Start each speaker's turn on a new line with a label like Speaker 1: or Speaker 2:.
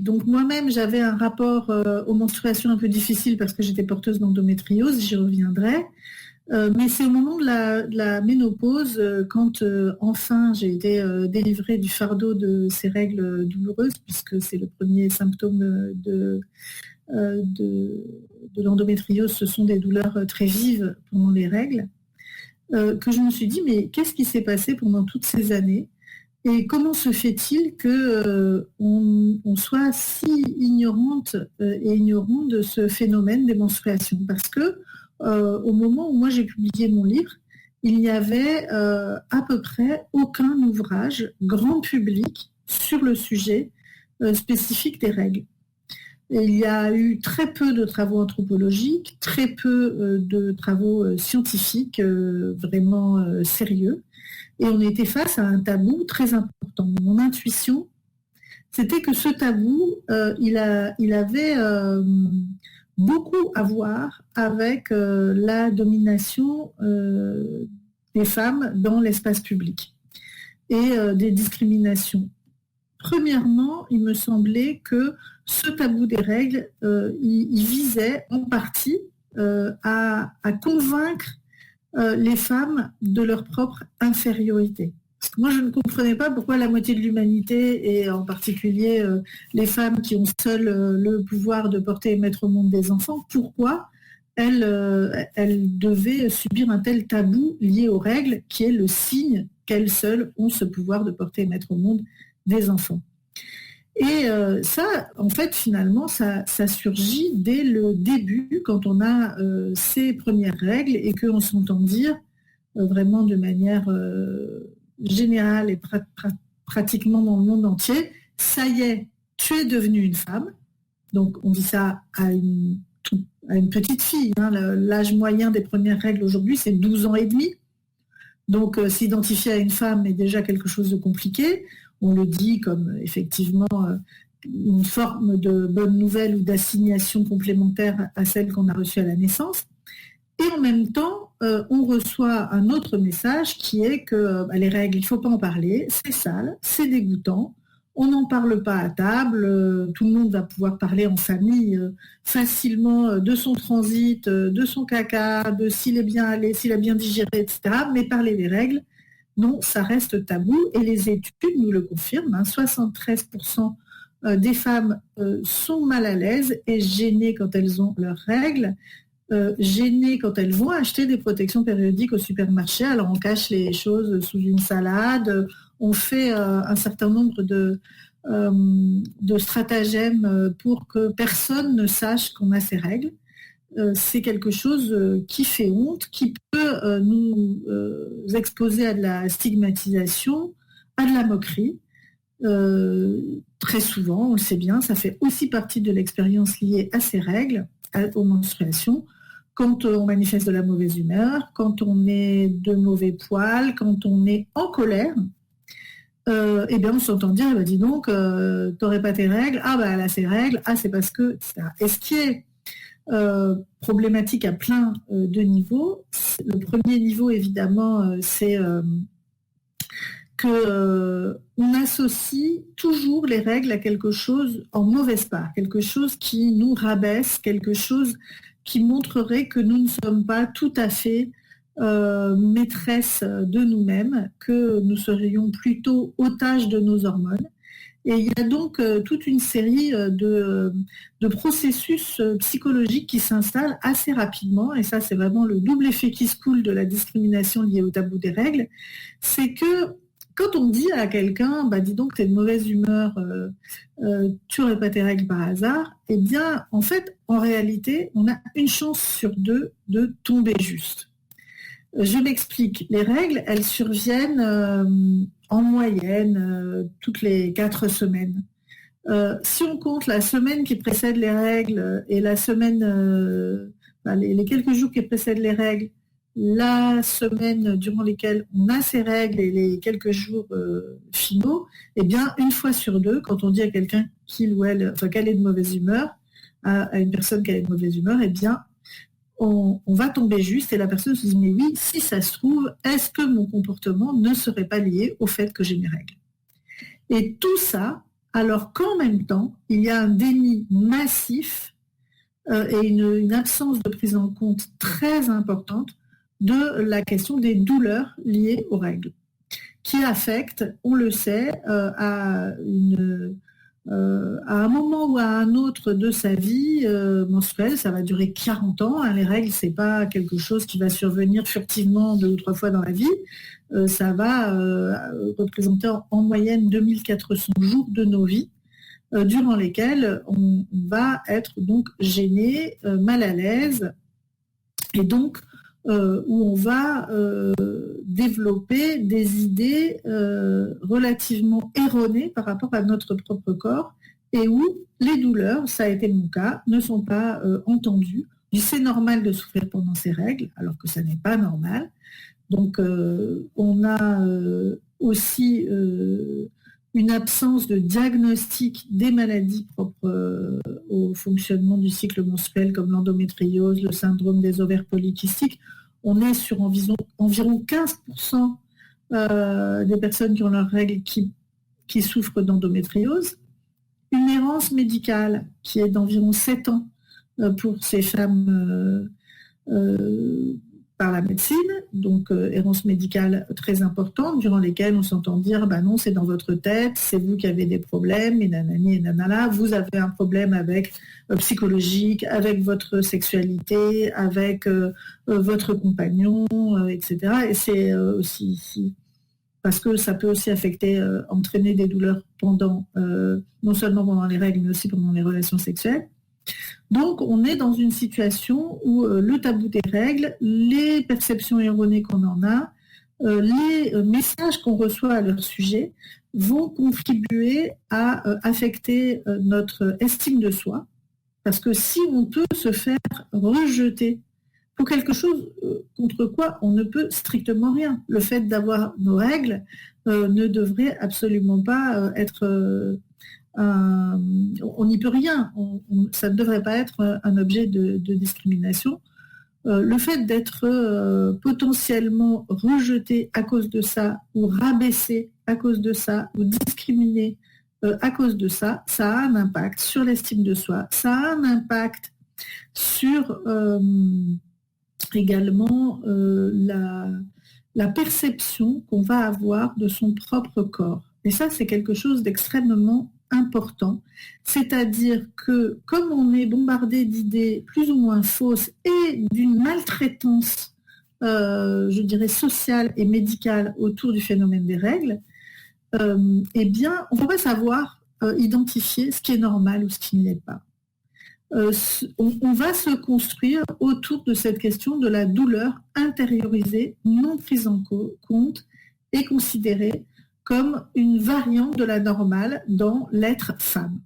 Speaker 1: donc moi-même j'avais un rapport aux menstruations un peu difficile parce que j'étais porteuse d'endométriose, j'y reviendrai. Mais c'est au moment de la ménopause, quand enfin j'ai été délivrée du fardeau de ces règles douloureuses, puisque c'est le premier symptôme de l'endométriose, ce sont des douleurs très vives pendant les règles, que je me suis dit, mais qu'est-ce qui s'est passé pendant toutes ces années? Et comment se fait-il qu'on soit si ignorante et ignorant de ce phénomène des menstruations? Parce que au moment où moi j'ai publié mon livre, il n'y avait à peu près aucun ouvrage grand public sur le sujet spécifique des règles. Et il y a eu très peu de travaux anthropologiques, très peu de travaux scientifiques vraiment sérieux. Et on était face à un tabou très important. Mon intuition, c'était que ce tabou, il avait beaucoup à voir avec la domination des femmes dans l'espace public et des discriminations. Premièrement, il me semblait que ce tabou des règles, il visait en partie à convaincre les femmes de leur propre infériorité. Parce que moi, je ne comprenais pas pourquoi la moitié de l'humanité, et en particulier les femmes qui ont seules le pouvoir de porter et mettre au monde des enfants, pourquoi elles devaient subir un tel tabou lié aux règles, qui est le signe qu'elles seules ont ce pouvoir de porter et mettre au monde des enfants. Et ça, en fait, finalement, ça surgit dès le début, quand on a ces premières règles et qu'on s'entend dire vraiment de manière générale et pratiquement dans le monde entier, ça y est, tu es devenue une femme. Donc, on dit ça à une petite fille. Hein. L'âge moyen des premières règles aujourd'hui, c'est 12 ans et demi. Donc, s'identifier à une femme est déjà quelque chose de compliqué. On le dit comme effectivement une forme de bonne nouvelle ou d'assignation complémentaire à celle qu'on a reçue à la naissance. Et en même temps, on reçoit un autre message qui est que les règles, il ne faut pas en parler, c'est sale, c'est dégoûtant, on n'en parle pas à table, tout le monde va pouvoir parler en famille facilement de son transit, de son caca, de s'il est bien allé, s'il a bien digéré, etc. Mais parler des règles, non, ça reste tabou et les études nous le confirment. 73% des femmes sont mal à l'aise et gênées quand elles ont leurs règles, gênées quand elles vont acheter des protections périodiques au supermarché. Alors on cache les choses sous une salade, on fait un certain nombre de stratagèmes pour que personne ne sache qu'on a ces règles. C'est quelque chose qui fait honte, qui peut nous exposer à de la stigmatisation, à de la moquerie. Très souvent, on le sait bien, ça fait aussi partie de l'expérience liée à ces règles, aux menstruations. Quand on manifeste de la mauvaise humeur, quand on est de mauvais poil, quand on est en colère, eh bien on s'entend dire, eh ben, dis donc, t'aurais pas tes règles, ah bah elle a ses règles, ah c'est parce que, etc. Et ce qui est problématique à plein de niveaux. Le premier niveau, évidemment, c'est qu'on associe toujours les règles à quelque chose en mauvaise part, quelque chose qui nous rabaisse, quelque chose qui montrerait que nous ne sommes pas tout à fait maîtresses de nous-mêmes, que nous serions plutôt otages de nos hormones. Et il y a donc toute une série de processus psychologiques qui s'installent assez rapidement, et ça c'est vraiment le double effet qui se coule de la discrimination liée au tabou des règles, c'est que quand on dit à quelqu'un, bah, dis donc, tu es de mauvaise humeur, tu n'aurais pas tes règles par hasard, eh bien, en fait, en réalité, on a une chance sur deux de tomber juste. Je m'explique. Les règles, elles surviennent en moyenne toutes les 4 semaines. Si on compte la semaine qui précède les règles et la semaine, les quelques jours qui précèdent les règles, la semaine durant lesquelles on a ces règles et les quelques jours finaux, eh bien, une fois sur deux, quand on dit à quelqu'un qu'elle est de mauvaise humeur, à une personne qu'elle est de mauvaise humeur, eh bien, on va tomber juste et la personne se dit, mais oui, si ça se trouve, est-ce que mon comportement ne serait pas lié au fait que j'ai mes règles? Et tout ça alors qu'en même temps, il y a un déni massif et une absence de prise en compte très importante de la question des douleurs liées aux règles, qui affectent, on le sait, à un moment ou à un autre de sa vie menstruelle. Ça va durer 40 ans. Les règles, c'est pas quelque chose qui va survenir furtivement 2 ou 3 fois dans la vie. Ça va représenter en moyenne 2400 jours de nos vies, durant lesquels on va être donc gêné, mal à l'aise, et donc où on va développer des idées relativement erronées par rapport à notre propre corps, et où les douleurs, ça a été mon cas, ne sont pas entendues. C'est normal de souffrir pendant ces règles, alors que ça n'est pas normal. Donc on a aussi une absence de diagnostic des maladies propres au fonctionnement du cycle menstruel, comme l'endométriose, le syndrome des ovaires polykystiques. On est sur environ 15% des personnes qui ont leurs règles qui souffrent d'endométriose. Une errance médicale qui est d'environ 7 ans pour ces femmes par la médecine, donc errance médicale très importante, durant lesquelles on s'entend dire bah non, c'est dans votre tête, c'est vous qui avez des problèmes, et nanani et nanana, vous avez un problème avec psychologique, avec votre sexualité, avec votre compagnon, etc. Et c'est aussi parce que ça peut aussi affecter, entraîner des douleurs pendant, non seulement pendant les règles, mais aussi pendant les relations sexuelles. Donc, on est dans une situation où le tabou des règles, les perceptions erronées qu'on en a, les messages qu'on reçoit à leur sujet vont contribuer à affecter notre estime de soi. Parce que si on peut se faire rejeter pour quelque chose contre quoi on ne peut strictement rien, le fait d'avoir nos règles ne devrait absolument pas être... on n'y peut rien, ça ne devrait pas être un objet de discrimination. Le fait d'être potentiellement rejeté à cause de ça, ou rabaissé à cause de ça, ou discriminé à cause de ça, ça a un impact sur l'estime de soi, ça a un impact sur également la perception qu'on va avoir de son propre corps. Et ça, c'est quelque chose d'extrêmement important, c'est-à-dire que comme on est bombardé d'idées plus ou moins fausses et d'une maltraitance, je dirais, sociale et médicale autour du phénomène des règles, eh bien, on ne peut pas savoir identifier ce qui est normal ou ce qui ne l'est pas. On va se construire autour de cette question de la douleur intériorisée, non prise en compte et considérée comme une variante de la normale dans l'être femme.